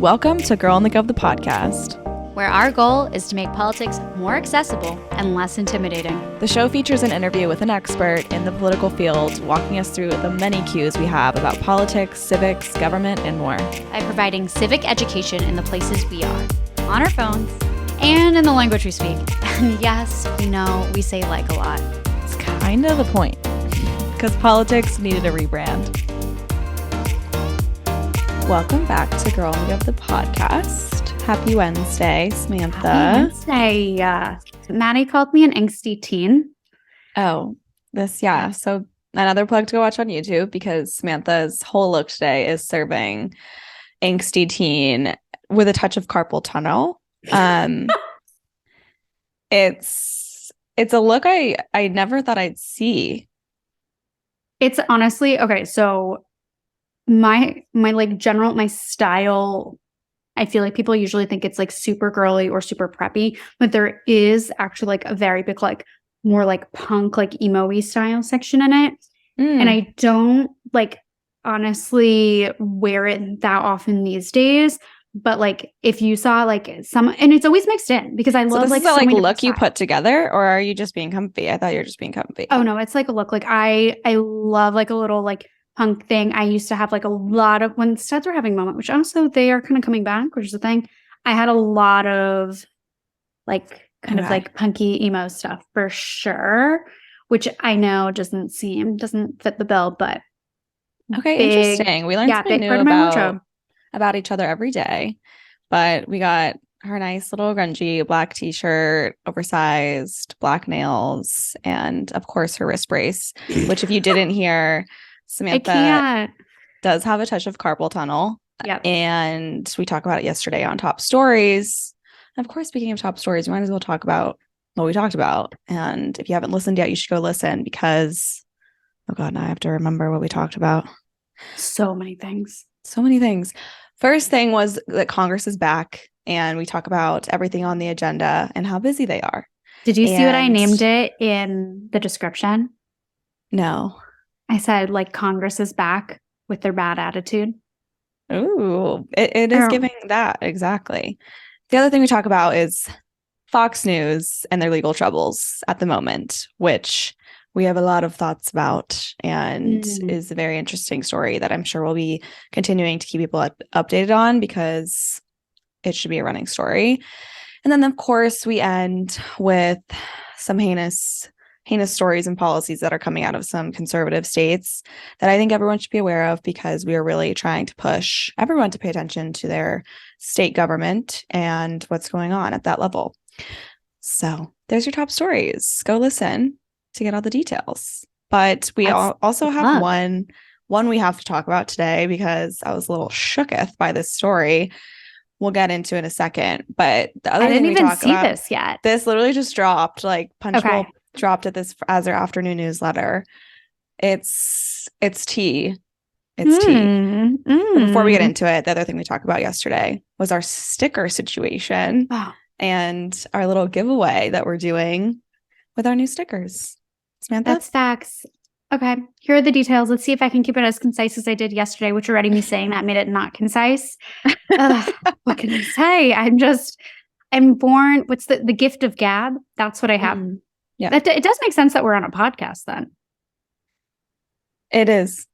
Welcome to Girl in the Gov, the podcast, where our goal is to make politics more accessible and less intimidating. The show features an interview with an expert in the political field, walking us through the many cues we have about politics, civics, government, and more. By providing civic education in the places we are, on our phones, and in the language we speak. And yes, we know we say like a lot. It's kind of the point, because politics needed a rebrand. Welcome back to Girl in the Gov, the podcast. Happy Wednesday, Samantha. Happy Wednesday. Maddie called me an angsty teen. Oh, So another plug to go watch on YouTube, because Samantha's whole look today is serving angsty teen with a touch of carpal tunnel. It's a look I never thought I'd see. It's honestly okay. So my style, I feel like people usually think it's like super girly or super preppy, but there is actually like a very big, like more like punk, like emo-y style section in it. And I don't like honestly wear it that often these days. But like if you saw like some, and it's always mixed in because I love like so like look you put together, or are you just being comfy? I thought you were just being comfy. Oh no, it's like a look. Like I love like a little like punk thing. I used to have like a lot of, when studs were having a moment, which also they are kind of coming back, which is the thing. I had a lot of like kind of like punky emo stuff for sure, which I know doesn't fit the bill, but interesting. We learned something new about each other every day. But we got her nice little grungy black t-shirt, oversized black nails, and of course her wrist brace, which if you didn't hear, Samantha does have a touch of carpal tunnel. Yep. And we talked about it yesterday on Top Stories. And of course, speaking of Top Stories, we might as well talk about what we talked about. And if you haven't listened yet, you should go listen, because, oh God, now I have to remember what we talked about. So many things. First thing was that Congress is back, and we talk about everything on the agenda and how busy they are. Did you see what I named it in the description? No. I said, like, Congress is back with their bad attitude. Ooh, it is giving that. Exactly. The other thing we talk about is Fox News and their legal troubles at the moment, which we have a lot of thoughts about, and is a very interesting story that I'm sure we'll be continuing to keep people updated on, because it should be a running story. And then, of course, we end with some heinous stories and policies that are coming out of some conservative states that I think everyone should be aware of, because we are really trying to push everyone to pay attention to their state government and what's going on at that level. So there's your top stories. Go listen to get all the details. But we also have one we have to talk about today, because I was a little shooketh by this story. We'll get into in a second. But the other thing we talk about, this yet. This literally just dropped, like Punchbowl dropped at this as their afternoon newsletter. It's tea. It's tea. But before we get into it, the other thing we talked about yesterday was our sticker situation and our little giveaway that we're doing with our new stickers. Samantha? That's facts. Okay, here are the details. Let's see if I can keep it as concise as I did yesterday, which already me saying that made it not concise. What can I say? I'm born. What's the gift of gab? That's what I have. Yeah. It does make sense that we're on a podcast then. It is.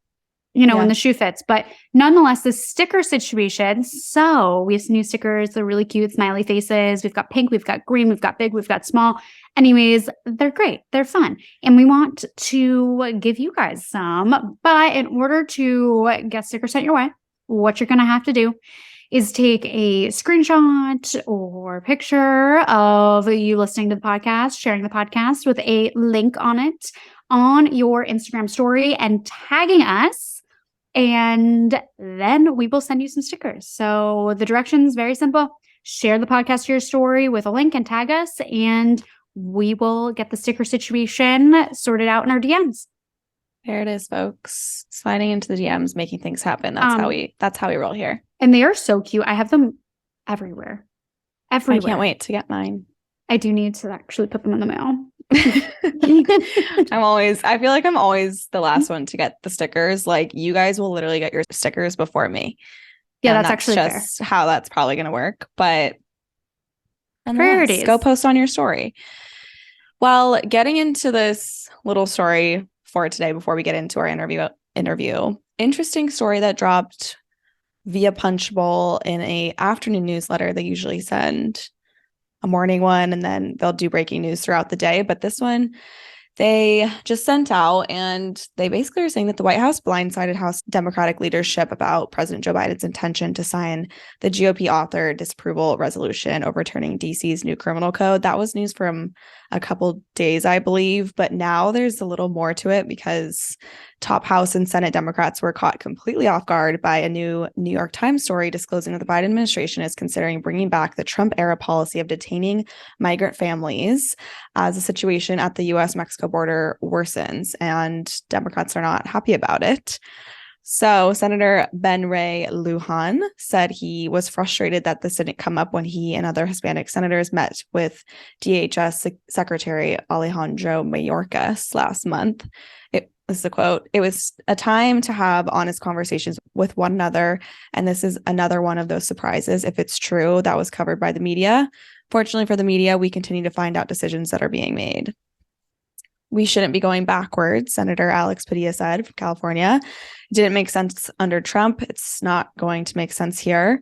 When the shoe fits. But nonetheless, the sticker situation. So we have some new stickers. They're really cute, smiley faces. We've got pink, we've got green, we've got big, we've got small. Anyways, they're great. They're fun. And we want to give you guys some. But in order to get stickers sent your way, what you're going to have to do is take a screenshot or picture of you listening to the podcast, sharing the podcast with a link on it on your Instagram story and tagging us. And then we will send you some stickers. So the directions, very simple. Share the podcast to your story with a link and tag us, and we will get the sticker situation sorted out in our DMs. There it is, folks. Sliding into the DMs, making things happen. That's how we roll here. And they are so cute. I have them everywhere. I can't wait to get mine. I do need to actually put them in the mail. I feel like I'm always the last one to get the stickers. Like, you guys will literally get your stickers before me. Yeah, and that's actually just how that's probably going to work. But priorities. go post on your story. Well, getting into this little story for today before we get into our interview, interesting story that dropped via Punchbowl in a afternoon newsletter. They usually send a morning one, and then they'll do breaking news throughout the day. But this one, they just sent out, and they basically are saying that the White House blindsided House Democratic leadership about President Joe Biden's intention to sign the GOP-authored disapproval resolution overturning DC's new criminal code. That was news from a couple days, I believe, but now there's a little more to it because top House and Senate Democrats were caught completely off guard by a new New York Times story disclosing that the Biden administration is considering bringing back the Trump-era policy of detaining migrant families as the situation at the U.S.-Mexico border worsens, and Democrats are not happy about it. So Senator Ben Ray Lujan said he was frustrated that this didn't come up when he and other Hispanic senators met with DHS Secretary Alejandro Mayorkas last month. This is a quote. "It was a time to have honest conversations with one another, and this is another one of those surprises, if it's true, that was covered by the media. Fortunately for the media, we continue to find out decisions that are being made." We shouldn't be going backwards, Senator Alex Padilla said from California. It didn't make sense under Trump. It's not going to make sense here.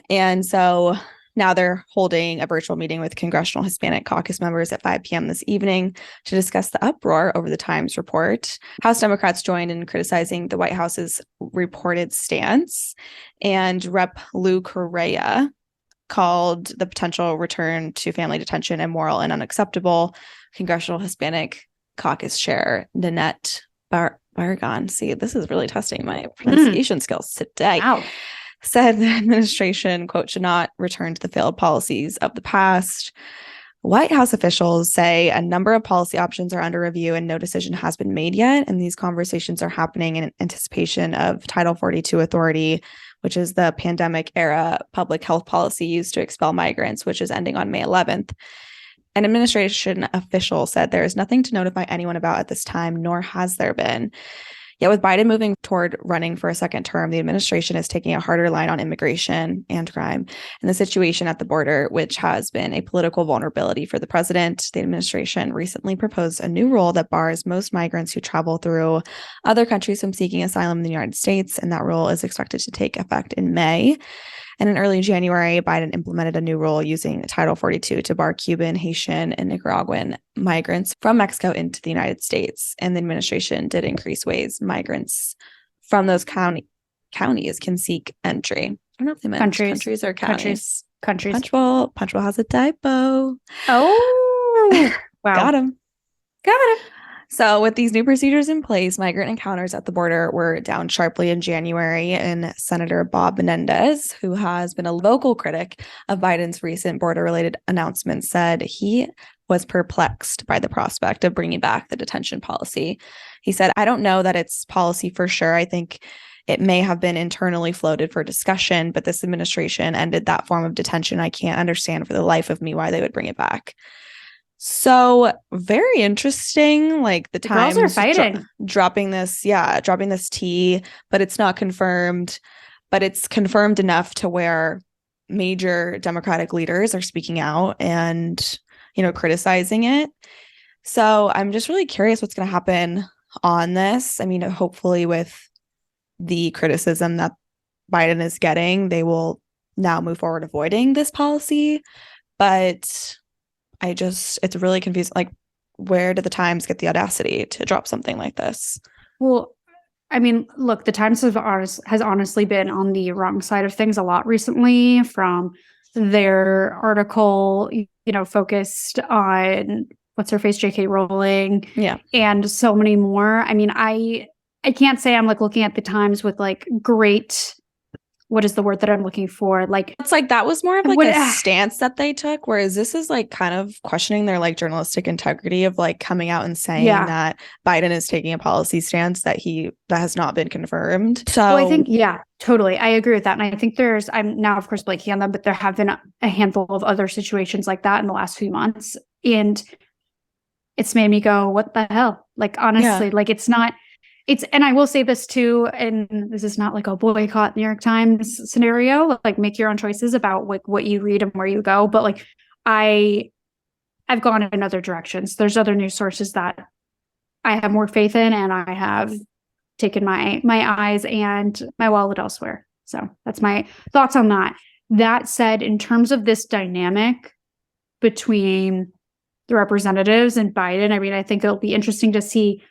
And so now they're holding a virtual meeting with Congressional Hispanic Caucus members at 5 p.m. this evening to discuss the uproar over the Times report. House Democrats joined in criticizing the White House's reported stance, and Rep. Lou Correa called the potential return to family detention immoral and unacceptable. Congressional Hispanic Caucus Chair Nanette Barragan, see, this is really testing my pronunciation skills today, said the administration, quote, should not return to the failed policies of the past. White House officials say a number of policy options are under review and no decision has been made yet. And these conversations are happening in anticipation of Title 42 authority, which is the pandemic era public health policy used to expel migrants, which is ending on May 11th. An administration official said there is nothing to notify anyone about at this time, nor has there been. Yet with Biden moving toward running for a second term, the administration is taking a harder line on immigration and crime and the situation at the border, which has been a political vulnerability for the president. The administration recently proposed a new rule that bars most migrants who travel through other countries from seeking asylum in the United States, and that rule is expected to take effect in May. And in early January, Biden implemented a new rule using Title 42 to bar Cuban, Haitian, and Nicaraguan migrants from Mexico into the United States. And the administration did increase ways migrants from those counties can seek entry. I don't know if they meant countries or counties. Countries. Punchbowl has a typo. Oh, wow. Got him. So with these new procedures in place, migrant encounters at the border were down sharply in January, and Senator Bob Menendez, who has been a vocal critic of Biden's recent border-related announcements, said he was perplexed by the prospect of bringing back the detention policy. He said, "I don't know that it's policy for sure. I think it may have been internally floated for discussion, but this administration ended that form of detention. I can't understand for the life of me why they would bring it back." So very interesting. Like the Times girls are fighting, dropping this tea, but it's not confirmed. But it's confirmed enough to where major Democratic leaders are speaking out and, criticizing it. So I'm just really curious what's going to happen on this. I mean, hopefully with the criticism that Biden is getting, they will now move forward avoiding this policy. But it's really confusing. Like, where did the Times get the audacity to drop something like this? Well, I mean, look, the Times has honestly been on the wrong side of things a lot recently, from their article, focused on what's her face, J.K. Rowling, and so many more. I mean, I can't say I'm like looking at the Times with like great. What is the word that I'm looking for? Like, it's like that was more of like a stance that they took, whereas this is like kind of questioning their like journalistic integrity of like coming out and saying that Biden is taking a policy stance that has not been confirmed. So well, I think, totally. I agree with that. And I think I'm now, of course, blanking on them, but there have been a handful of other situations like that in the last few months. And it's made me go, what the hell? Like, honestly, like it's not. And I will say this too, and this is not like a boycott New York Times scenario, like make your own choices about like what you read and where you go. But like I've gone in other directions. There's other news sources that I have more faith in, and I have taken my eyes and my wallet elsewhere. So that's my thoughts on that. That said, in terms of this dynamic between the representatives and Biden, I mean, I think it'll be interesting to see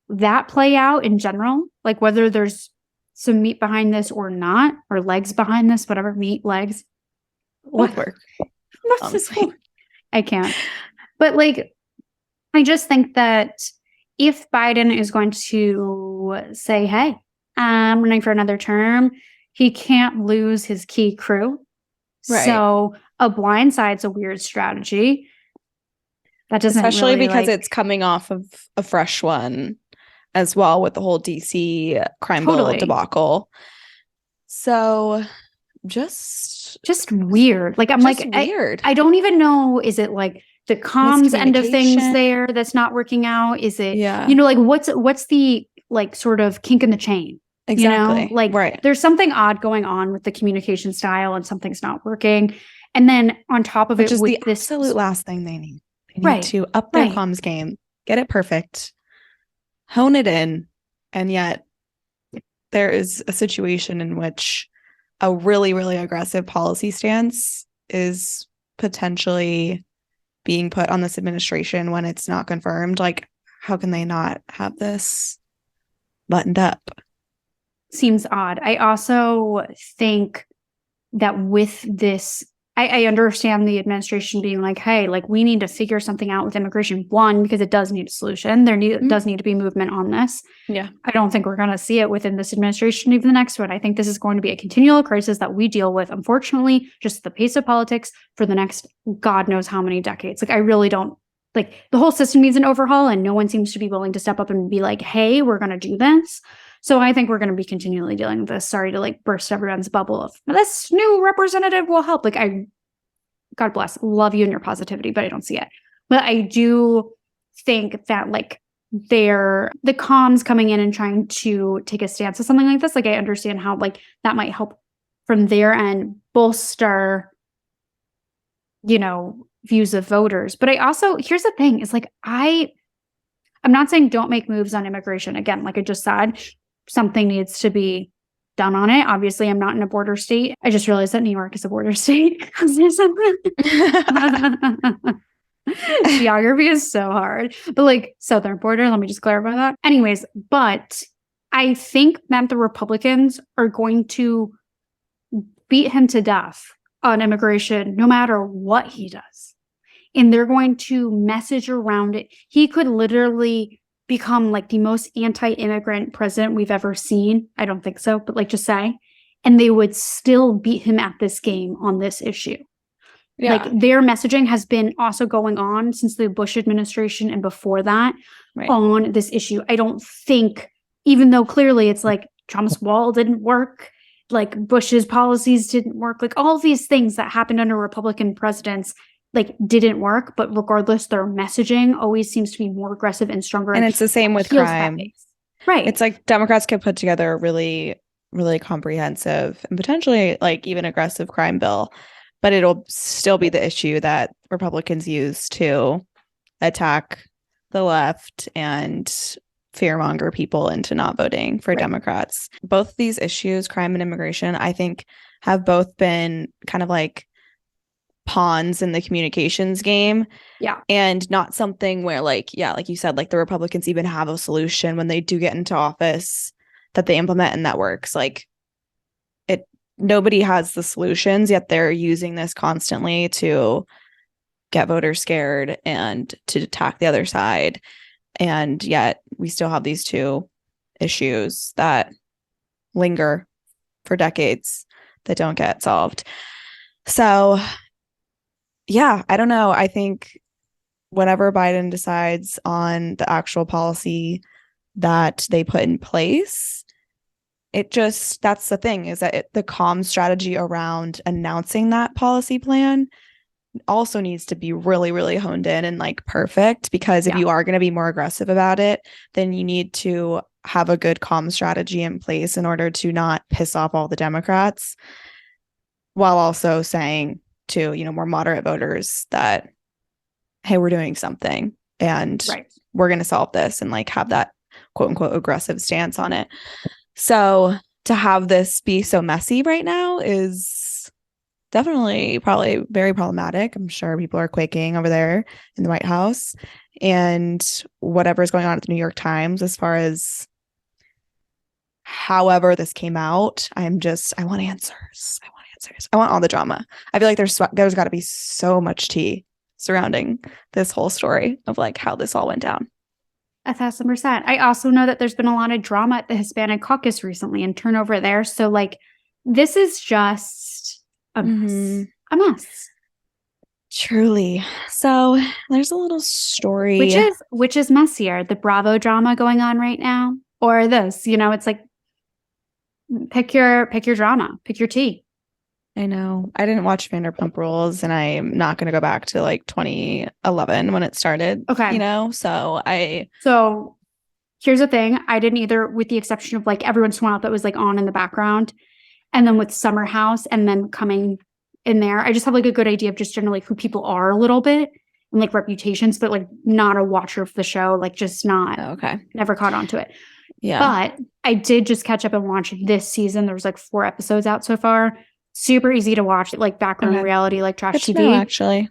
that play out in general, like whether there's some meat behind this or not, or legs behind this, whatever, meat, legs. Both work. I can't. But like, I just think that if Biden is going to say, hey, I'm running for another term, he can't lose his key crew. Right. So a blindside's a weird strategy. That doesn't especially really, because it's coming off of a fresh one as well with the whole DC crime bill debacle. So just weird. Like I'm like weird. I don't even know. Is it like the comms end of things there that's not working out? Is it you know, like what's the like sort of kink in the chain? Exactly. You know? Like there's something odd going on with the communication style and something's not working. And then on top of which it, is the absolute last thing they need. They need to up their comms game, get it perfect, hone it in. And yet there is a situation in which a really, really aggressive policy stance is potentially being put on this administration when it's not confirmed. Like, how can they not have this buttoned up? Seems odd. I also think that with this, I understand the administration being like, hey, like we need to figure something out with immigration. One, because it does need a solution. There does need to be movement on this. Yeah. I don't think we're going to see it within this administration, even the next one. I think this is going to be a continual crisis that we deal with, unfortunately, just the pace of politics for the next God knows how many decades. Like I really don't, like the whole system needs an overhaul and no one seems to be willing to step up and be like, hey, we're going to do this. So I think we're going to be continually dealing with this. Sorry to like burst everyone's bubble of this new representative will help. Like God bless, love you and your positivity, but I don't see it. But I do think that like the comms coming in and trying to take a stance of something like this, like I understand how like that might help from their end bolster, you know, views of voters. But I also, here's the thing, is like I'm not saying don't make moves on immigration. Again, like I just said, something needs to be done on it. Obviously, I'm not in a border state. I just realized that New York is a border state. Geography is so hard. But like southern border, let me just clarify that. Anyways, but I think that the Republicans are going to beat him to death on immigration no matter what he does. And they're going to message around it. He could literally become like the most anti-immigrant president we've ever seen. I don't think so, but like just say, and they would still beat him at this game on this issue. Yeah. Like their messaging has been also going on since the Bush administration and before that on this issue. I don't think, even though clearly it's like Trump's wall didn't work, like Bush's policies didn't work, like all these things that happened under Republican presidents like didn't work, but regardless, their messaging always seems to be more aggressive and stronger. And it's the same with crime. Right. It's like Democrats could put together a really, really comprehensive and potentially like even aggressive crime bill, but it'll still be the issue that Republicans use to attack the left and fearmonger people into not voting for Democrats. Both these issues, crime and immigration, I think have both been kind of like pawns in the communications game. Yeah. And not something where like you said, like the Republicans even have a solution when they do get into office that they implement and that works. Like nobody has the solutions, yet they're using this constantly to get voters scared and to attack the other side. And yet we still have these two issues that linger for decades that don't get solved. So yeah, I don't know. I think whenever Biden decides on the actual policy that they put in place, that's the thing, is that the comm strategy around announcing that policy plan also needs to be really, really honed in and like perfect, because if you are going to be more aggressive about it, then you need to have a good comm strategy in place in order to not piss off all the Democrats, while also saying to, more moderate voters that, hey, we're doing something and we're going to solve this, and like have that quote unquote aggressive stance on it. So to have this be so messy right now is definitely probably very problematic. I'm sure people are quaking over there in the White House, and whatever's going on at the New York Times as far as however this came out, I want answers. I want all the drama. I feel like there's got to be so much tea surrounding this whole story of like how this all went down. 1,000%. I also know that there's been a lot of drama at the Hispanic caucus recently and turnover there. So like, this is just a mess. A mess. Truly. So there's a little story. Which is messier, the Bravo drama going on right now, or this? It's like, pick your drama, pick your tea. I know. I didn't watch Vanderpump Rules, and I'm not going to go back to like 2011 when it started. Okay. So here's the thing. I didn't either, with the exception of like every once in a while that was like on in the background. And then with Summer House and then coming in there, I just have like a good idea of just generally who people are a little bit and like reputations, but like not a watcher of the show, like just not. Okay. Never caught on to it. Yeah. But I did just catch up and watch this season. There was like 4 episodes out so far. Super easy to watch, like background reality, like trash TV. Know, actually,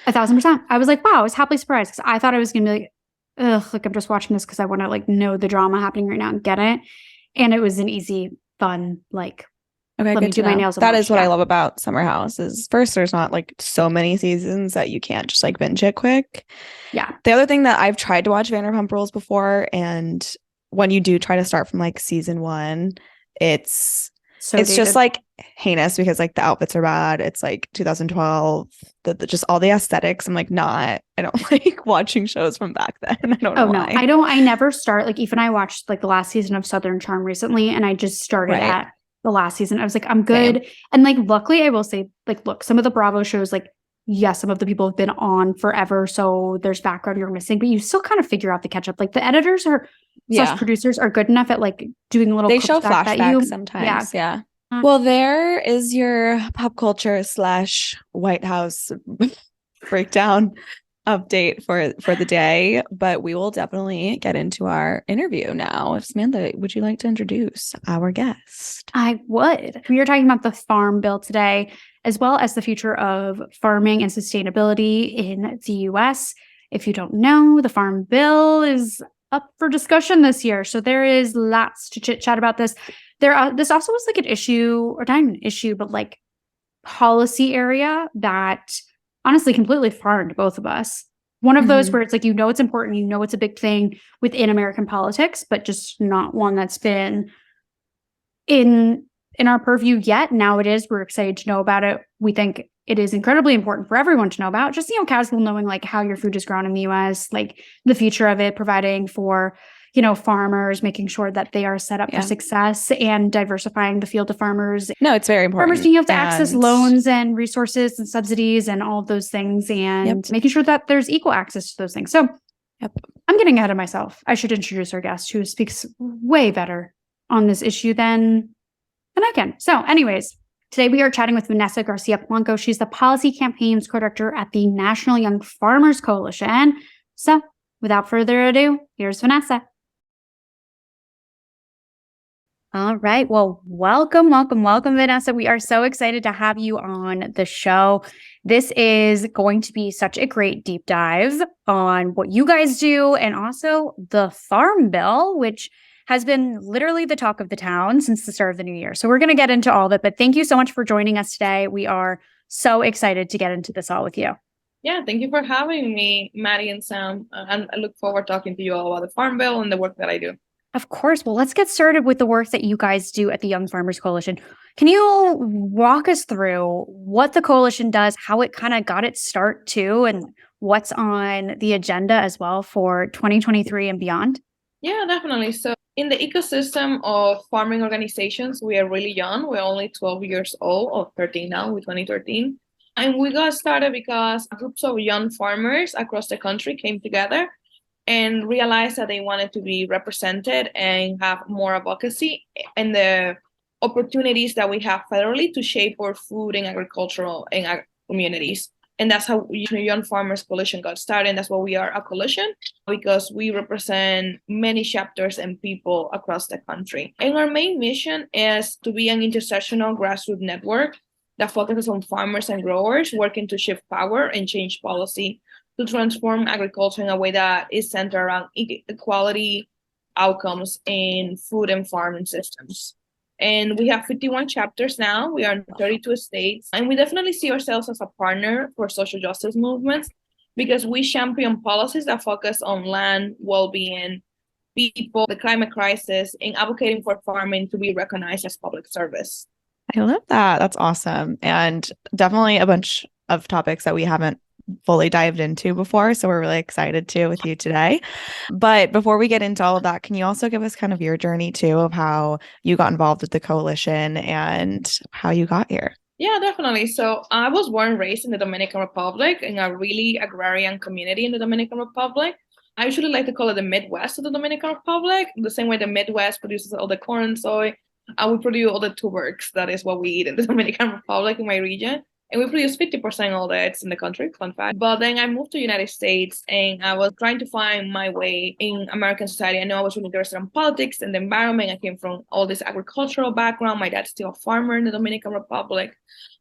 1,000%. I was like, wow, I was happily surprised because I thought I was gonna be like, ugh, like I'm just watching this because I want to like know the drama happening right now and get it. And it was an easy, fun, like, let me do my nails. That is what I love about Summer House is first, there's not like so many seasons that you can't just like binge it quick. Yeah. The other thing that I've tried to watch Vanderpump Rules before, and when you do try to start from like season 1, it's just like heinous because like the outfits are bad. It's like 2012, just all the aesthetics. I'm like, I don't like watching shows from back then. I don't know why. I never start, like even I watched like the last season of Southern Charm recently, and I just started at the last season. I was like, I'm good. Same. And like, luckily I will say, like, look, some of the Bravo shows, like, yes, some of the people have been on forever, so there's background you're missing, but you still kind of figure out the catch up. Like the editors are slash producers are good enough at like doing a little. They show flashbacks sometimes. Yeah. Well, there is your pop culture / White House breakdown update for the day, but we will definitely get into our interview now. Samantha, would you like to introduce our guest? I would. We are talking about the Farm Bill today, as well as the future of farming and sustainability in the U.S. If you don't know, the Farm Bill is up for discussion this year, so there is lots to chit chat about this. This also was like an issue, or not an issue, but like policy area that honestly completely foreign both of us. One of those where it's like, it's important, it's a big thing within American politics, but just not one that's been in our purview yet. Now it is. We're excited to know about it. We think it is incredibly important for everyone to know about. Just, casual knowing like how your food is grown in the US, like the future of it, providing for farmers, making sure that they are set up for success and diversifying the field of farmers. No, it's very important. Farmers being able to access loans and resources and subsidies and all of those things, and making sure that there's equal access to those things. So I'm getting ahead of myself. I should introduce our guest who speaks way better on this issue than I can. So anyways, today we are chatting with Vanessa Garcia Polanco. She's the Policy Campaigns Co-Director at the National Young Farmers Coalition. So without further ado, here's Vanessa. All right. Well, welcome, Vanessa. We are so excited to have you on the show. This is going to be such a great deep dive on what you guys do and also the Farm Bill, which has been literally the talk of the town since the start of the new year. So we're going to get into all of it, but thank you so much for joining us today. We are so excited to get into this all with you. Yeah, thank you for having me, Maddie and Sam. And I look forward to talking to you all about the Farm Bill and the work that I do. Of course. Well, let's get started with the work that you guys do at the Young Farmers Coalition. Can you walk us through what the coalition does, how it kind of got its start too, and what's on the agenda as well for 2023 and beyond? Yeah, definitely. So in the ecosystem of farming organizations, we are really young. We're only 12 years old, or 13 now, with 2013. And we got started because groups of young farmers across the country came together and realized that they wanted to be represented and have more advocacy and the opportunities that we have federally to shape our food and agricultural and communities. And that's how Young Farmers Coalition got started. And that's why we are a coalition, because we represent many chapters and people across the country. And our main mission is to be an intersectional grassroots network that focuses on farmers and growers working to shift power and change policy to transform agriculture in a way that is centered around equality outcomes in food and farming systems. And we have 51 chapters now. We are in 32 states. And we definitely see ourselves as a partner for social justice movements because we champion policies that focus on land, well-being, people, the climate crisis, and advocating for farming to be recognized as public service. I love that. That's awesome. And definitely a bunch of topics that we haven't fully dived into before. So we're really excited to with you today. But before we get into all of that, can you also give us kind of your journey too of how you got involved with the coalition and how you got here? Yeah, definitely. So I was born and raised in the Dominican Republic in a really agrarian community in the Dominican Republic. I usually like to call it the Midwest of the Dominican Republic, the same way the Midwest produces all the corn, soy. We produce all the tubers. That is what we eat in the Dominican Republic in my region. And we produce 50% of all the eggs in the country, fun fact. But then I moved to the United States and I was trying to find my way in American society. I know I was really interested in politics and the environment. I came from all this agricultural background. My dad's still a farmer in the Dominican Republic.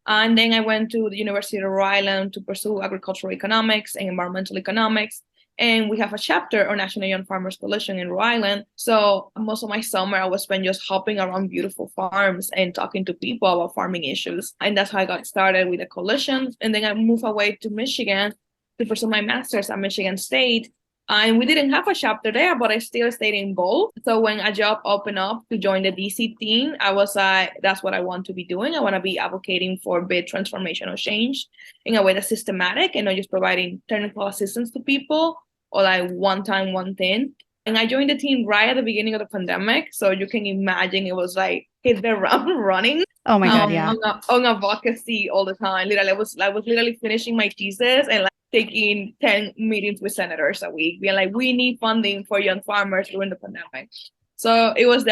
And then I went to the University of Rhode Island to pursue agricultural economics and environmental economics. And we have a chapter on National Young Farmers Coalition in Rhode Island. So most of my summer I was spent just hopping around beautiful farms and talking to people about farming issues. And that's how I got started with the coalition. And then I moved away to Michigan to pursue my master's at Michigan State. And we didn't have a chapter there, but I still stayed involved. So when a job opened up to join the DC team, I was like, that's what I want to be doing. I want to be advocating for big transformational change in a way that's systematic and not just providing technical assistance to people or like one time, one thing. And I joined the team right at the beginning of the pandemic. So you can imagine it was like hit the ground running. Oh my God, yeah. On advocacy all the time. Literally, I was literally finishing my thesis and like taking 10 meetings with senators a week, being like, we need funding for young farmers during the pandemic. So it has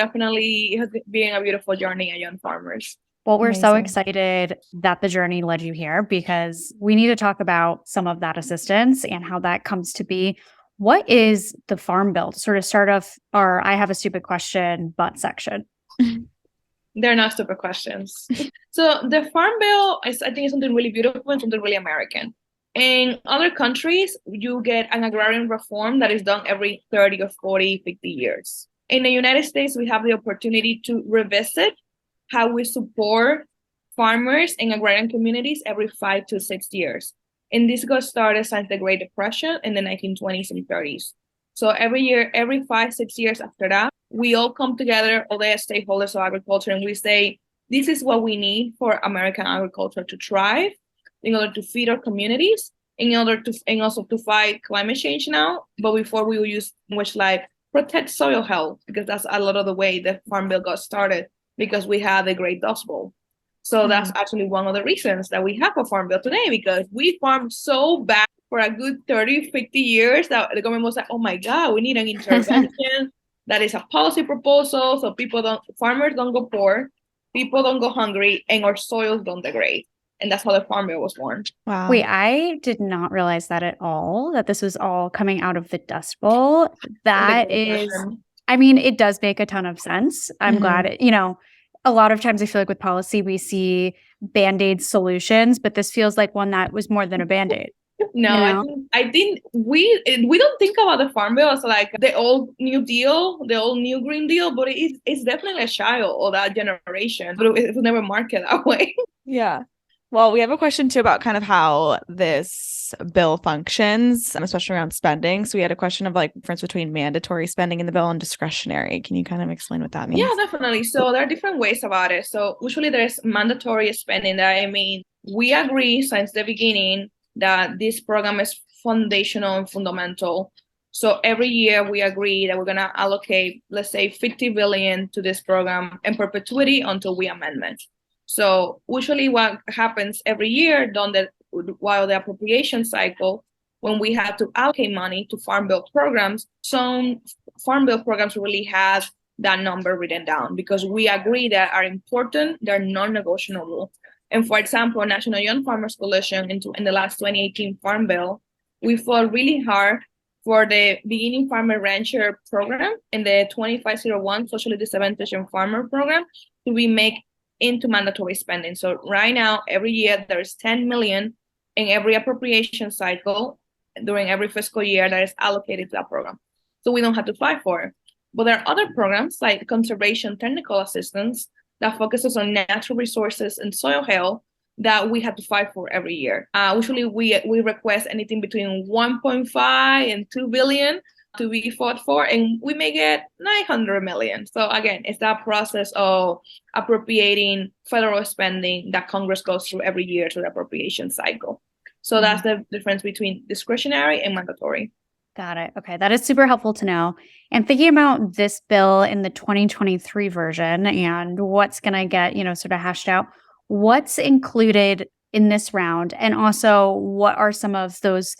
been a beautiful journey at Young Farmers. Well, we're so excited that the journey led you here because we need to talk about some of that assistance and how that comes to be. What is the Farm Bill? To sort of start off our I have a stupid question, but section. They're not stupid questions. So the Farm Bill, I think, is something really beautiful and something really American. In other countries, you get an agrarian reform that is done every 30 or 40, 50 years. In the United States, we have the opportunity to revisit how we support farmers and agrarian communities every 5 to 6 years. And this got started since the Great Depression in the 1920s and 30s. So every year, every 5, 6 years after that, we all come together, all the stakeholders of agriculture, and we say, this is what we need for American agriculture to thrive, in order to feed our communities, in order to, and also to fight climate change now. But before we will use much like protect soil health, because that's a lot of the way the Farm Bill got started, because we had the Great Dust Bowl. So that's actually one of the reasons that we have a Farm Bill today, because we farmed so bad for a good 30, 50 years that the government was like, oh my God, we need an intervention that is a policy proposal so farmers don't go poor, people don't go hungry, and our soils don't degrade. And that's how the Farm Bill was born. Wow. Wait, I did not realize that at all, that this was all coming out of the Dust Bowl. That is, I mean, it does make a ton of sense. I'm glad, a lot of times I feel like with policy, we see Band-Aid solutions, but this feels like one that was more than a Band-Aid. No, I think we don't think about the Farm Bill as like the old New Deal, the old New Green Deal, but it's definitely a child of that generation. But it was never marketed that way. Yeah. Well, we have a question too about kind of how this bill functions, especially around spending. So we had a question of like difference between mandatory spending in the bill and discretionary. Can you kind of explain what that means? Yeah, definitely. So there are different ways about it. So usually there's mandatory spending. We agree since the beginning that this program is foundational and fundamental. So every year we agree that we're going to allocate, let's say, $50 billion to this program in perpetuity until we amend it. So usually what happens every year while the appropriation cycle when we had to allocate money to farm bill programs, some farm bill programs really has that number written down because we agree that are important, they're non-negotiable. And for example, National Young Farmers Coalition in the last 2018 Farm Bill, we fought really hard for the Beginning Farmer Rancher program and the 2501 Socially Disadvantaged Farmer program to be made into mandatory spending. So right now, every year, there's 10 million in every appropriation cycle during every fiscal year that is allocated to that program. So we don't have to fight for it. But there are other programs like conservation technical assistance that focuses on natural resources and soil health that we have to fight for every year. Usually we request anything between 1.5 and 2 billion to be fought for, and we may get 900 million. So again, it's that process of appropriating federal spending that Congress goes through every year through the appropriation cycle. So that's the difference between discretionary and mandatory. Got it. Okay. That is super helpful to know. And thinking about this bill in the 2023 version and what's going to get, sort of hashed out, what's included in this round? And also, what are some of those,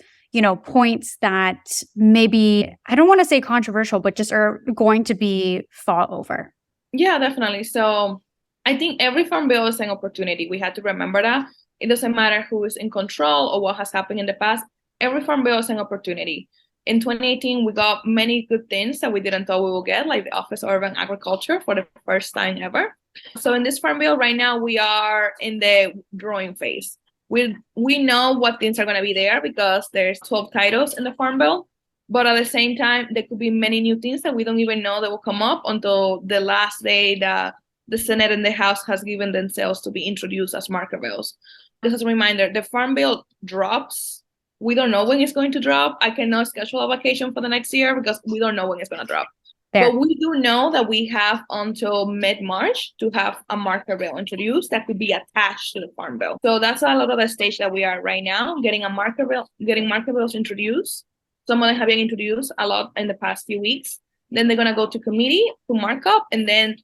points that maybe, I don't want to say controversial, but just are going to be fought over? Yeah, definitely. So I think every farm bill is an opportunity. We had to remember that. It doesn't matter who is in control or what has happened in the past. Every farm bill is an opportunity. In 2018, we got many good things that we didn't thought we would get, like the Office of Urban Agriculture for the first time ever. So in this farm bill right now, we are in the drawing phase. We know what things are going to be there because there's 12 titles in the farm bill. But at the same time, there could be many new things that we don't even know that will come up until the last day that the Senate and the House has given themselves to be introduced as marker bills. Just as a reminder, the farm bill drops. We don't know when it's going to drop. I cannot schedule a vacation for the next year because we don't know when it's going to drop. Fair. But we do know that we have until mid-March to have a marker bill introduced that could be attached to the farm bill. So that's a lot of the stage that we are right now, getting marker bills introduced. Some of them have been introduced a lot in the past few weeks. Then they're going to go to committee to mark up. And then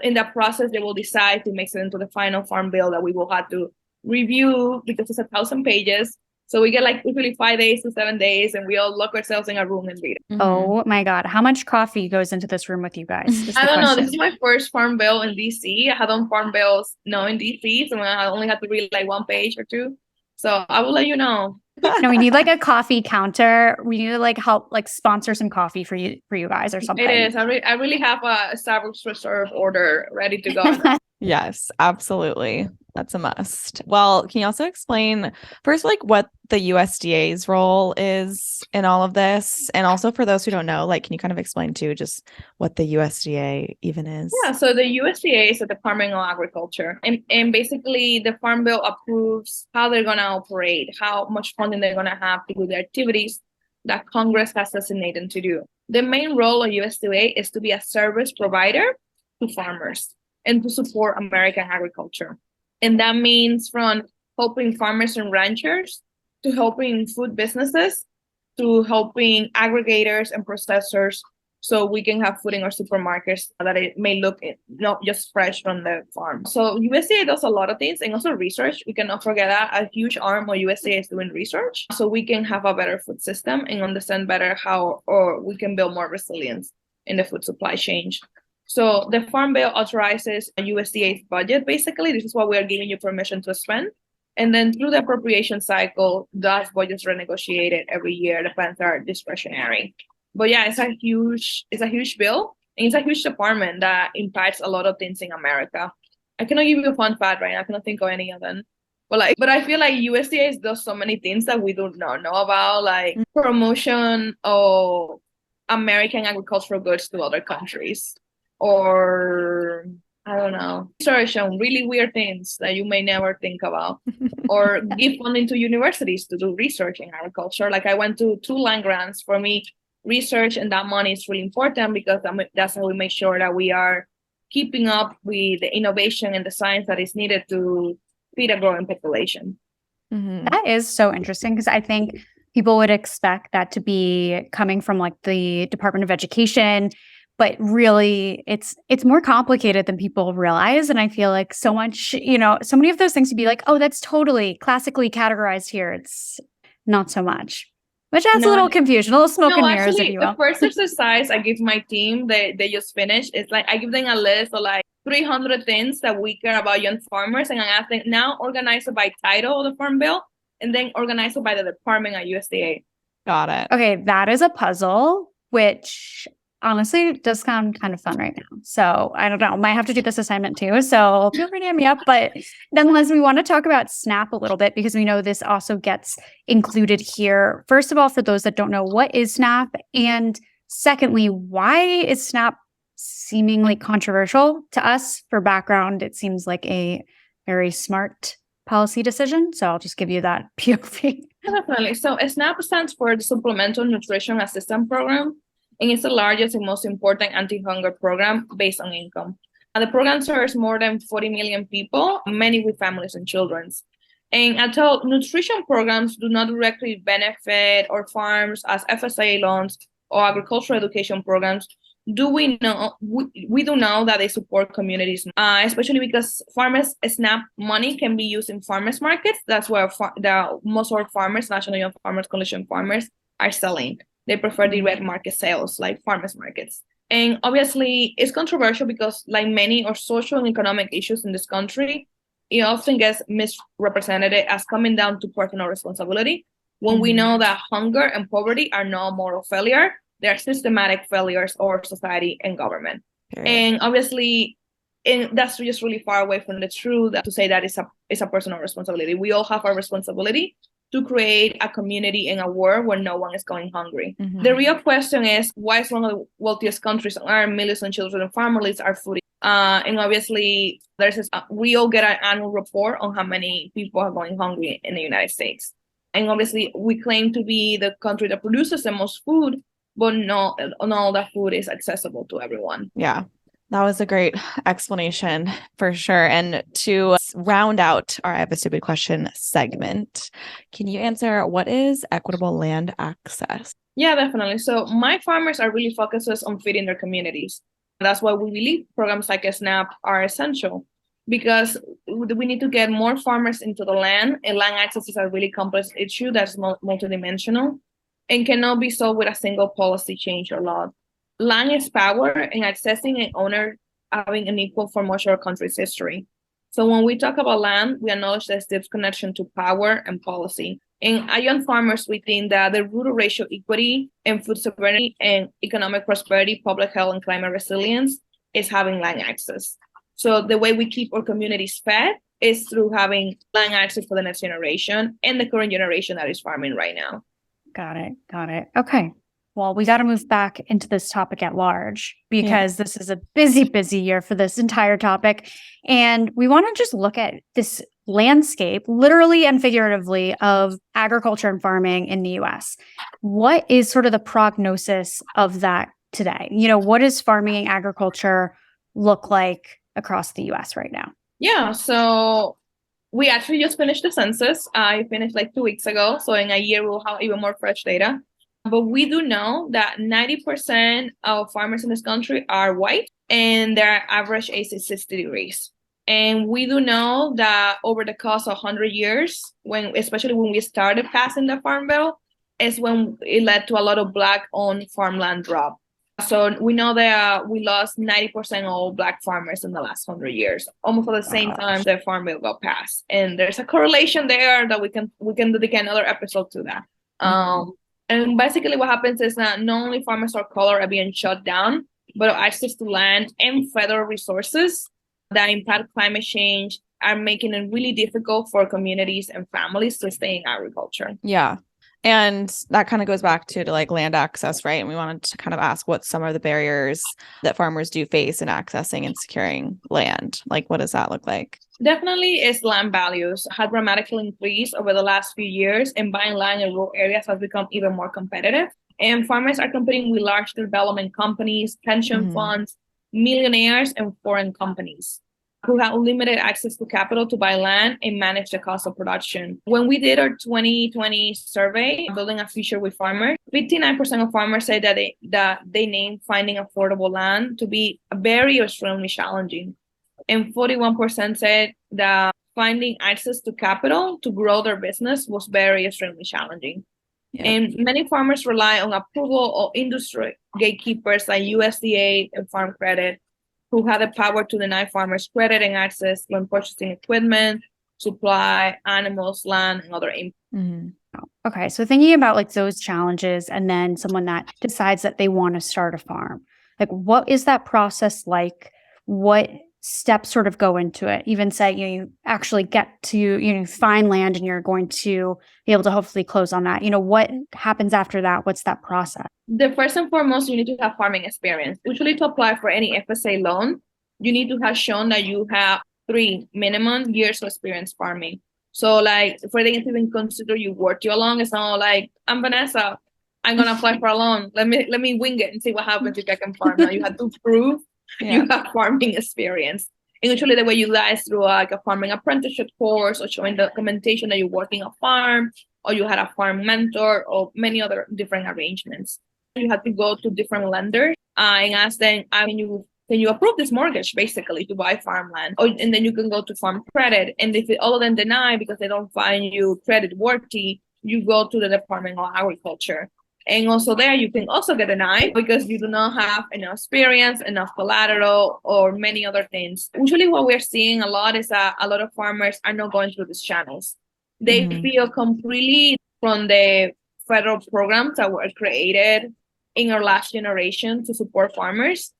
in that process, they will decide to make it into the final farm bill that we will have to review because it's 1,000 pages. So we get usually 5 days to 7 days, and we all lock ourselves in a room and read it. Mm-hmm. Oh my God. How much coffee goes into this room with you guys? I don't know. This is my first farm bill in DC. I had done farm bills in DC, so I only had to read one page or two. So I will let you know. No, we need a coffee counter. We need to help sponsor some coffee for you guys or something. It is. I really have a Starbucks Reserve order ready to go. Yes, absolutely. That's a must. Well, can you also explain first, what the USDA's role is in all of this? And also for those who don't know, can you kind of explain too, just what the USDA even is? Yeah, so the USDA is the Department of Agriculture. And basically the Farm Bill approves how they're going to operate, how much funding they're going to have to do the activities that Congress has designated to do. The main role of USDA is to be a service provider to farmers and to support American agriculture. And that means from helping farmers and ranchers to helping food businesses to helping aggregators and processors so we can have food in our supermarkets that it may look not just fresh from the farm. So USDA does a lot of things and also research. We cannot forget that a huge arm of USDA is doing research so we can have a better food system and understand better how or we can build more resilience in the food supply chain. So the Farm Bill authorizes a USDA's budget, basically. This is what we are giving you permission to spend. And then through the appropriation cycle, those budgets renegotiated every year. The plans are discretionary. But yeah, it's a huge bill. And it's a huge department that impacts a lot of things in America. I cannot give you a fun fact right now. I cannot think of any of them. But I feel like USDA does so many things that we do not know about, like promotion of American agricultural goods to other countries. Or I don't know, research on really weird things that you may never think about, or give funding to universities to do research in agriculture. I went to 2 land grants. For me, research and that money is really important because that's how we make sure that we are keeping up with the innovation and the science that is needed to feed a growing population. Mm-hmm. That is so interesting because I think people would expect that to be coming from the Department of Education. But really, it's more complicated than people realize. And I feel like so much, so many of those things would be oh, that's totally classically categorized here. It's not so much. Which adds a No, little confusion, a little smoke no, and mirrors, if actually, you the will. first exercise I give my team, they just finished. It's like I give them a list of like 300 things that we care about young farmers, and I ask them now organize it by title of the Farm Bill, and then organize it by the department at USDA. Got it. Okay, that is a puzzle, which honestly does sound kind of fun right now. So I don't know, might have to do this assignment too. So feel free to hit me up. But nonetheless, we want to talk about SNAP a little bit because we know this also gets included here. First of all, for those that don't know, what is SNAP? And secondly, why is SNAP seemingly controversial to us? For background, it seems like a very smart policy decision. So I'll just give you that POV. Definitely. So SNAP stands for the Supplemental Nutrition Assistance Program, and it's the largest and most important anti-hunger program based on income. And the program serves more than 40 million people, many with families and children. And although nutrition programs do not directly benefit our farms as FSA loans or agricultural education programs, we do know that they support communities, especially because farmers SNAP money can be used in farmers markets. That's where most of our farmers, National Young Farmers Coalition farmers, are selling. They prefer direct market sales like farmers markets. And obviously, it's controversial because, like many or social and economic issues in this country, it often gets misrepresented as coming down to personal responsibility, when we know that hunger and poverty are not moral failure. They're systematic failures of our society and government. Period. And obviously, that's just really far away from the truth to say that it's a personal responsibility. We all have a responsibility to create a community in a world where no one is going hungry. The real question is, why is one of the wealthiest countries on earth, millions of children and families are food? And obviously, we all get an annual report on how many people are going hungry in the United States. And obviously, we claim to be the country that produces the most food, but not all that food is accessible to everyone. Yeah, that was a great explanation for sure. And to round out our I Have a Stupid Question segment, can you answer what is equitable land access? Yeah, definitely. So my farmers are really focused on feeding their communities. That's why we believe programs like SNAP are essential, because we need to get more farmers into the land, and land access is a really complex issue that's multidimensional and cannot be solved with a single policy change or law. Land is power, and accessing and owner having an equal for much of our country's history. So when we talk about land, we acknowledge there's this connection to power and policy. And as young farmers, we think that the root of racial equity and food sovereignty and economic prosperity, public health, and climate resilience is having land access. So the way we keep our communities fed is through having land access for the next generation and the current generation that is farming right now. Got it. Okay. Well, we got to move back into this topic at large, because this is a busy year for this entire topic. And we want to just look at this landscape, literally and figuratively, of agriculture and farming in the US. What is sort of the prognosis of that today? What does farming and agriculture look like across the US right now? Yeah, so we actually just finished the census. I finished like 2 weeks ago. So in a year, we'll have even more fresh data. But we do know that 90% of farmers in this country are white, and their average age is 60 degrees. And we do know that over the course of 100 years, especially when we started passing the Farm Bill, is when it led to a lot of Black-owned farmland drop. So we know that we lost 90% of all Black farmers in the last 100 years, almost at the same time the Farm Bill got passed. And there's a correlation there that we can dedicate another episode to that. And basically what happens is that not only farmers of color are being shut down, but access to land and federal resources that impact climate change are making it really difficult for communities and families to stay in agriculture. Yeah. And that kind of goes back to like land access, right? And we wanted to kind of ask what some of the barriers that farmers do face in accessing and securing land. Like, what does that look like? Definitely, its land values have dramatically increased over the last few years, and buying land in rural areas has become even more competitive. And farmers are competing with large development companies, pension funds, millionaires, and foreign companies who have limited access to capital to buy land and manage the cost of production. When we did our 2020 survey, Building a Future with Farmers, 59% of farmers said that they named finding affordable land to be very extremely challenging. And 41% said that finding access to capital to grow their business was very extremely challenging. Yeah. And many farmers rely on approval or industry gatekeepers like USDA and Farm Credit, who have the power to deny farmers credit and access when purchasing equipment, supply, animals, land, and other inputs. Mm-hmm. Okay, so thinking about like those challenges and then someone that decides that they want to start a farm, like what is that process like? What steps sort of go into it? Even say you actually get to find land and you're going to be able to hopefully close on that. What happens after that? What's that process? The first and foremost, you need to have farming experience. Usually, to apply for any FSA loan, you need to have shown that you have 3 minimum years of experience farming. So, like, for them to even consider you worthy along, it's not like, I'm Vanessa, I'm gonna apply for a loan. Let me wing it and see what happens if I can farm. Now you have to prove you have farming experience. And usually the way you do that is through like a farming apprenticeship course or showing documentation that you're working a farm or you had a farm mentor or many other different arrangements. You have to go to different lenders and ask them, can you approve this mortgage basically to buy farmland? And then you can go to Farm Credit. And if all of them deny because they don't find you credit worthy, you go to the Department of Agriculture. And also there you can also get denied because you do not have enough experience, enough collateral, or many other things. Usually what we're seeing a lot is that a lot of farmers are not going through these channels. They feel completely from the federal programs that were created in our last generation to support farmers,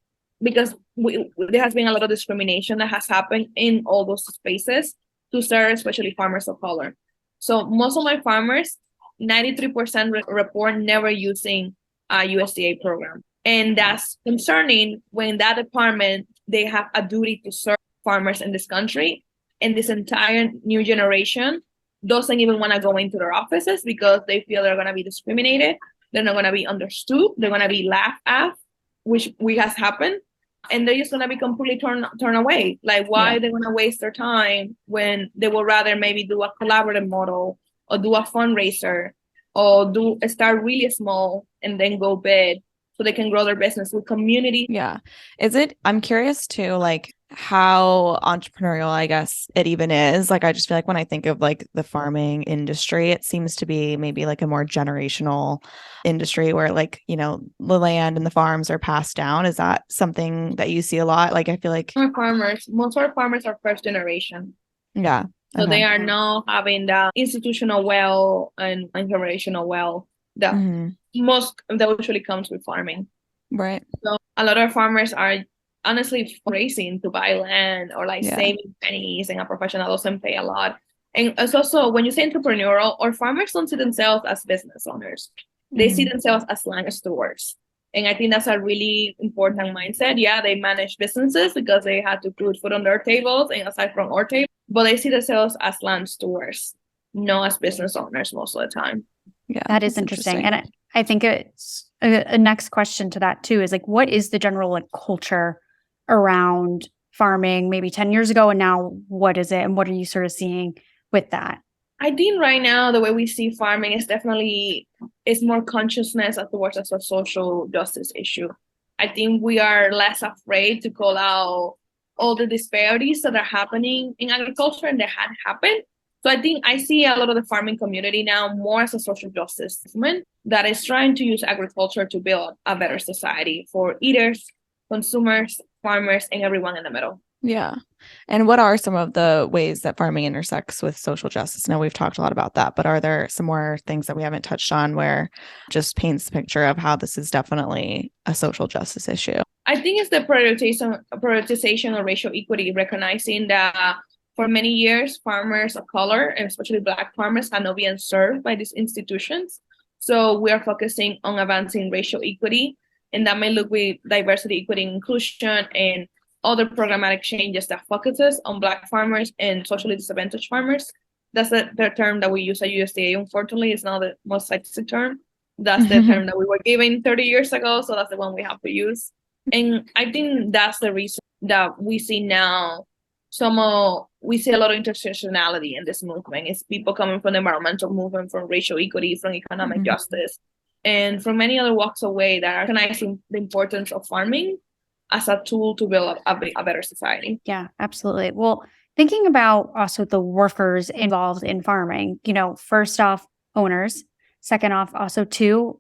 because there has been a lot of discrimination that has happened in all those spaces to serve especially farmers of color. So most of my farmers, 93% report never using a USDA program. And that's concerning when that department, they have a duty to serve farmers in this country. And this entire new generation doesn't even want to go into their offices because they feel they're going to be discriminated. They're not going to be understood. They're going to be laughed at, which has happened. And they're just going to be completely turned away. Like, why they're going to waste their time when they would rather maybe do a collaborative model or do a fundraiser or start really small and then go big so they can grow their business with community. Yeah. I'm curious too, like how entrepreneurial, I guess, it even is. Like, I just feel like when I think of like the farming industry, it seems to be maybe like a more generational industry where like, the land and the farms are passed down. Is that something that you see a lot? Like, I feel like Most of our farmers are first generation. Yeah. So they are not having the institutional wealth and generational wealth that most that usually comes with farming. Right. So a lot of farmers are honestly racing to buy land or like saving pennies, and a professional doesn't pay a lot. And it's also, when you say entrepreneurial, or farmers don't see themselves as business owners. They see themselves as land stewards. And I think that's a really important mindset. Yeah, they manage businesses because they had to put food on their tables and aside from our table, but they see themselves as land stewards, not as business owners most of the time. Yeah, that is interesting. And I think it's a next question to that too is like, what is the general like culture around farming maybe 10 years ago, and now what is it, and what are you sort of seeing with that? I think right now the way we see farming is definitely more consciousness towards as a social justice issue. I think we are less afraid to call out all the disparities that are happening in agriculture and that had happened. So I think I see a lot of the farming community now more as a social justice movement that is trying to use agriculture to build a better society for eaters, consumers, farmers, and everyone in the middle. Yeah. And what are some of the ways that farming intersects with social justice? Now, we've talked a lot about that, but are there some more things that we haven't touched on where just paints the picture of how this is definitely a social justice issue? I think it's the prioritization of racial equity, recognizing that for many years, farmers of color, and especially Black farmers, have not been served by these institutions. So we are focusing on advancing racial equity, and that may look with diversity, equity, and inclusion, and other programmatic changes that focuses on Black farmers and socially disadvantaged farmers. That's the term that we use at USDA. Unfortunately, it's not the most sexy term. That's the term that we were given 30 years ago, so that's the one we have to use. And I think that's the reason that we see now we see a lot of intersectionality in this movement. It's people coming from the environmental movement, from racial equity, from economic justice, and from many other walks away that are recognizing the importance of farming as a tool to build a better society. Yeah, absolutely. Well, thinking about also the workers involved in farming, first off, owners, Second off, also too,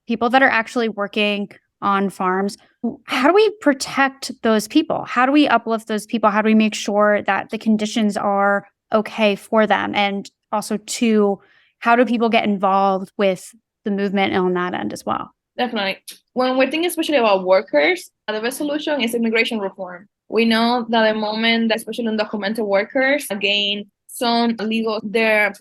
people that are actually working on farms, how do we protect those people? How do we uplift those people? How do we make sure that the conditions are okay for them? And also two, how do people get involved with the movement on that end as well? Definitely. When we're thinking especially about workers, the best solution is immigration reform. We know that the moment that especially undocumented workers gain some legal, their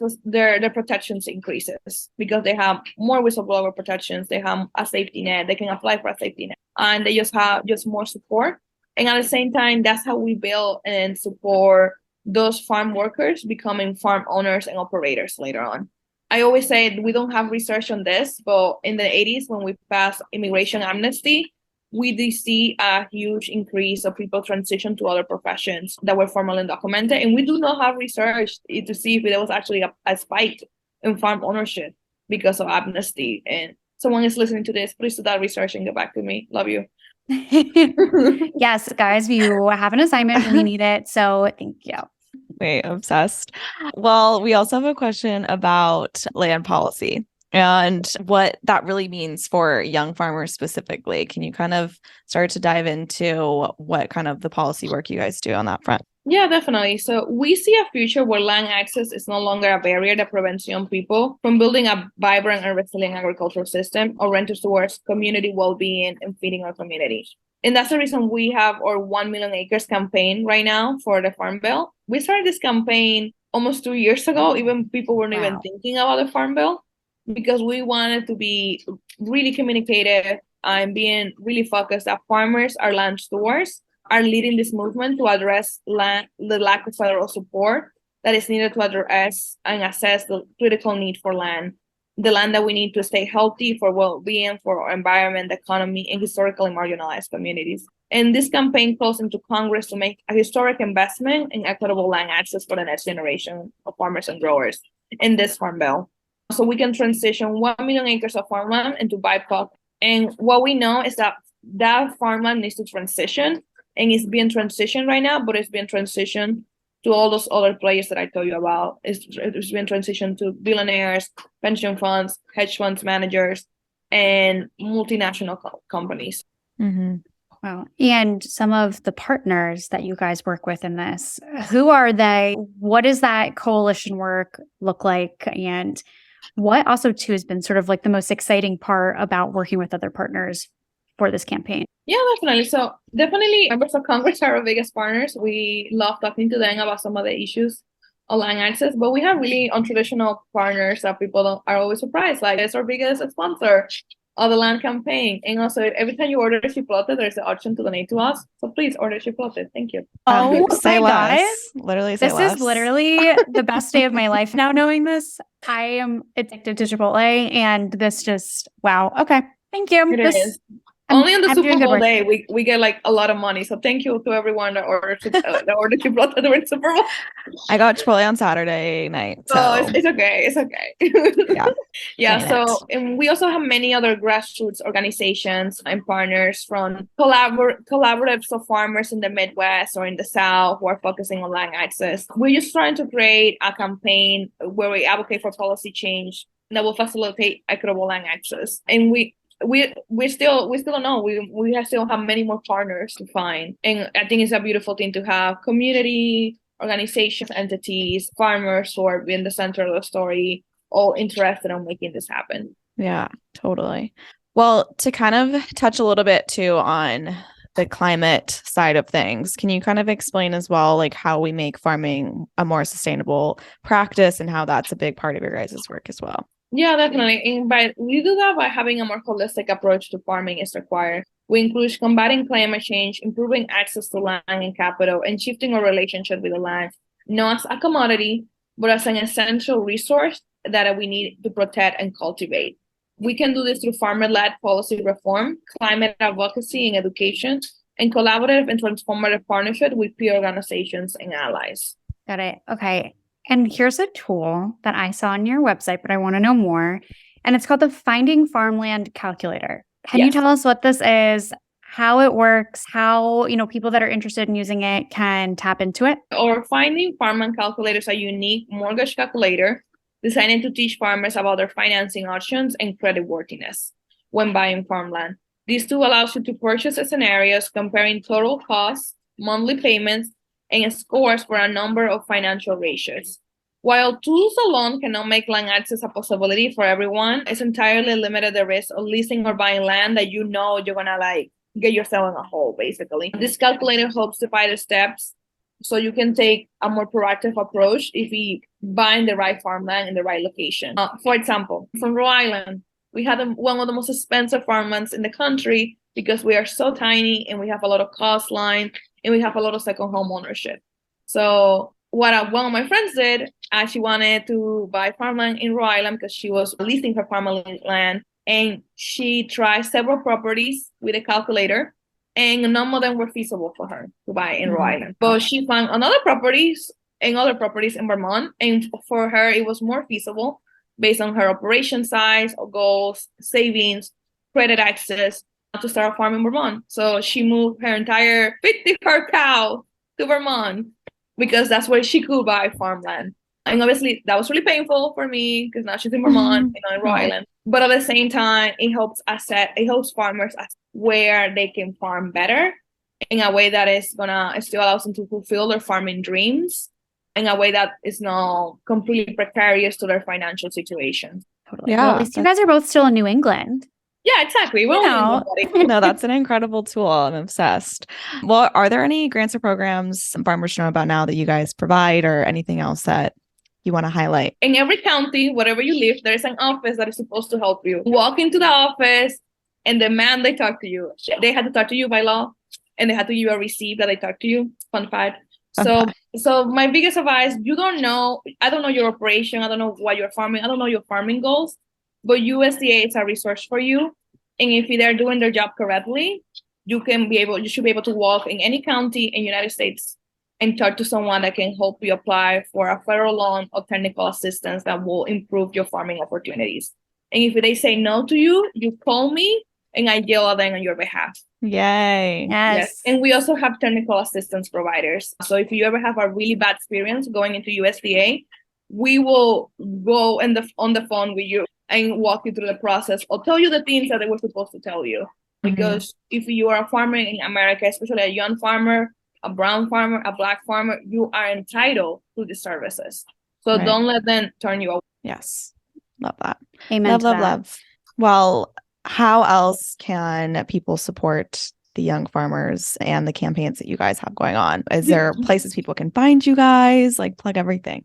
protections increases because they have more whistleblower protections. They have a safety net. They can apply for a safety net, and they just have more support. And at the same time, that's how we build and support those farm workers becoming farm owners and operators later on. I always say we don't have research on this, but in the 80s, when we passed immigration amnesty, we did see a huge increase of people transition to other professions that were formally undocumented. And we do not have research to see if there was actually a spike in farm ownership because of amnesty. And someone is listening to this, please do that research and get back to me. Love you. Yes, guys, you have an assignment. We need it. So thank you. Wait, obsessed. Well, we also have a question about land policy and what that really means for young farmers specifically. Can you kind of start to dive into what kind of the policy work you guys do on that front? Yeah, definitely. So we see a future where land access is no longer a barrier that prevents young people from building a vibrant and resilient agricultural system or oriented towards community well-being and feeding our community. And that's the reason we have our 1 million acres campaign right now for the Farm Bill. We started this campaign almost 2 years ago. Even people weren't even thinking about the Farm Bill because we wanted to be really communicative and being really focused that farmers are land stewards, are leading this movement to address the lack of federal support that is needed to address and assess the critical need for land. The land that we need to stay healthy for well-being, for our environment, the economy, and historically marginalized communities. And this campaign calls into Congress to make a historic investment in equitable land access for the next generation of farmers and growers in this Farm Bill. So we can transition 1 million acres of farmland into BIPOC. And what we know is that farmland needs to transition, and it's being transitioned right now, but it's being transitioned to all those other players that I told you about. It's been transitioned to billionaires, pension funds, hedge funds managers, and multinational companies. Mm-hmm. Wow. And some of the partners that you guys work with in this, who are they? What does that coalition work look like? And what also too has been sort of like the most exciting part about working with other partners for this campaign? Yeah, definitely. So definitely members of Congress are our biggest partners. We love talking to them about some of the issues of land access, but we have really untraditional partners that people are always surprised. Like it's our biggest sponsor of the land campaign. And also every time you order Chiplote, there's the option to donate to us. So please order Chiplote. Thank you. Oh, say less. Literally say less. This is literally the best day of my life now knowing this. I am addicted to Chipotle and this just, wow. Okay. Thank you. It is. Only on the Super Bowl day we get like a lot of money. So thank you to everyone that ordered Chipotle during the Super Bowl. I got Chipotle on Saturday night. So it's okay. It's okay. Yeah. Yeah. So and we also have many other grassroots organizations and partners from collaboratives of farmers in the Midwest or in the South who are focusing on land access. We're just trying to create a campaign where we advocate for policy change that will facilitate equitable land access. And we still don't know. We still have many more partners to find, and I think it's a beautiful thing to have community organizations, entities, farmers who are in the center of the story, all interested in making this happen. Yeah, totally. Well, to kind of touch a little bit too on the climate side of things, can you kind of explain as well, like how we make farming a more sustainable practice and how that's a big part of your guys' work as well? Yeah, definitely. And we do that by having a more holistic approach to farming is required. We include combating climate change, improving access to land and capital, and shifting our relationship with the land, not as a commodity, but as an essential resource that we need to protect and cultivate. We can do this through farmer-led policy reform, climate advocacy and education, and collaborative and transformative partnership with peer organizations and allies. Got it. Okay. And here's a tool that I saw on your website, but I want to know more. And it's called the Finding Farmland Calculator. Can you tell us what this is, how it works, how, people that are interested in using it can tap into it? Our Finding Farmland Calculator is a unique mortgage calculator designed to teach farmers about their financing options and creditworthiness when buying farmland. These tools allows you to purchase scenarios comparing total costs, monthly payments, and scores for a number of financial ratios. While tools alone cannot make land access a possibility for everyone, it's entirely limited the risk of leasing or buying land that you're gonna like get yourself in a hole, basically. This calculator helps define the steps so you can take a more proactive approach if you buying the right farmland in the right location. For example, from Rhode Island, we have one of the most expensive farmlands in the country because we are so tiny and we have a lot of coastline and we have a lot of second home ownership. So what one of my friends did, she wanted to buy farmland in Rhode Island because she was leasing her farmland land, and she tried several properties with a calculator, and none of them were feasible for her to buy in Rhode Island. But she found other properties in Vermont, and for her it was more feasible based on her operation size, goals, savings, credit access to start a farm in Vermont. So she moved her entire 50-herd cow to Vermont because that's where she could buy farmland. And obviously that was really painful for me because now she's in Vermont, in Rhode Island. But at the same time, it helps farmers where they can farm better in a way that is it still allows them to fulfill their farming dreams in a way that is not completely precarious to their financial situation. Totally. Yeah. Well, at least you guys are both still in New England. Yeah, exactly. No, that's an incredible tool. I'm obsessed. Well, are there any grants or programs farmers should know about now that you guys provide, or anything else that you want to highlight? In every county, wherever you live, there is an office that is supposed to help you. Walk into the office and demand they talk to you. They had to talk to you by law, and they had to give you a receipt that they talked to you. Fun fact. So my biggest advice, I don't know your operation. I don't know what you're farming. I don't know your farming goals, but USDA is a resource for you. And if they're doing their job correctly, you should be able to walk in any county in the United States and talk to someone that can help you apply for a federal loan or technical assistance that will improve your farming opportunities. And if they say no to you, you call me and I yell at them on your behalf. Yay. Yes. And we also have technical assistance providers. So if you ever have a really bad experience going into USDA, we will go on the phone with you and walk you through the process or tell you the things that they were supposed to tell you. Because if you are a farmer in America, especially a young farmer, a brown farmer, a black farmer, you are entitled to the services. So don't let them turn you away. Yes. Love that. Amen. Love. Well, how else can people support the young farmers and the campaigns that you guys have going on? Is there places people can find you guys? Like, plug everything.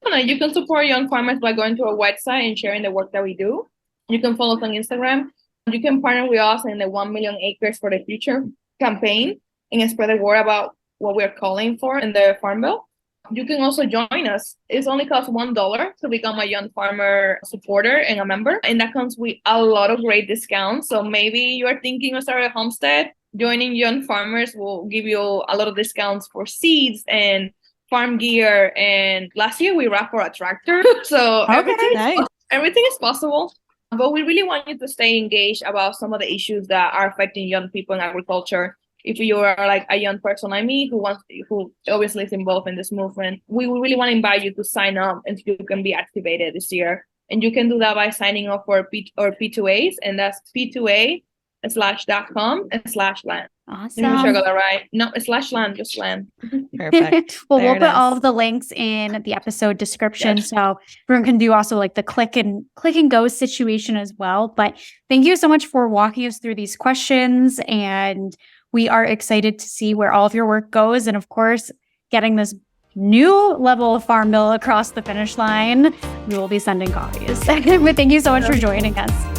You can support young farmers by going to our website and sharing the work that we do. You can follow us on Instagram. You can partner with us in the 1 Million Acres for the Future campaign and spread the word about what we're calling for in the Farm Bill. You can also join us. It only costs $1 to become a young farmer supporter and a member. And that comes with a lot of great discounts. So maybe you are thinking of starting a homestead. Joining young farmers will give you a lot of discounts for seeds and farm gear. And last year we wrapped for a tractor. So everything is possible. But we really want you to stay engaged about some of the issues that are affecting young people in agriculture. If you are like a young person like me who obviously is involved in this movement, we really want to invite you to sign up and you can be activated this year. And you can do that by signing up for P2As, and that's P2A/.com/land. Awesome. Let me make sure I got that right. No, it's /land, just land. Perfect. Well, we'll put all of the links in the episode description. Yes. So everyone can do also like the click and go situation as well. But thank you so much for walking us through these questions, and we are excited to see where all of your work goes. And of course, getting this new level of Farm Bill across the finish line, we will be sending copies. But thank you so much for joining us.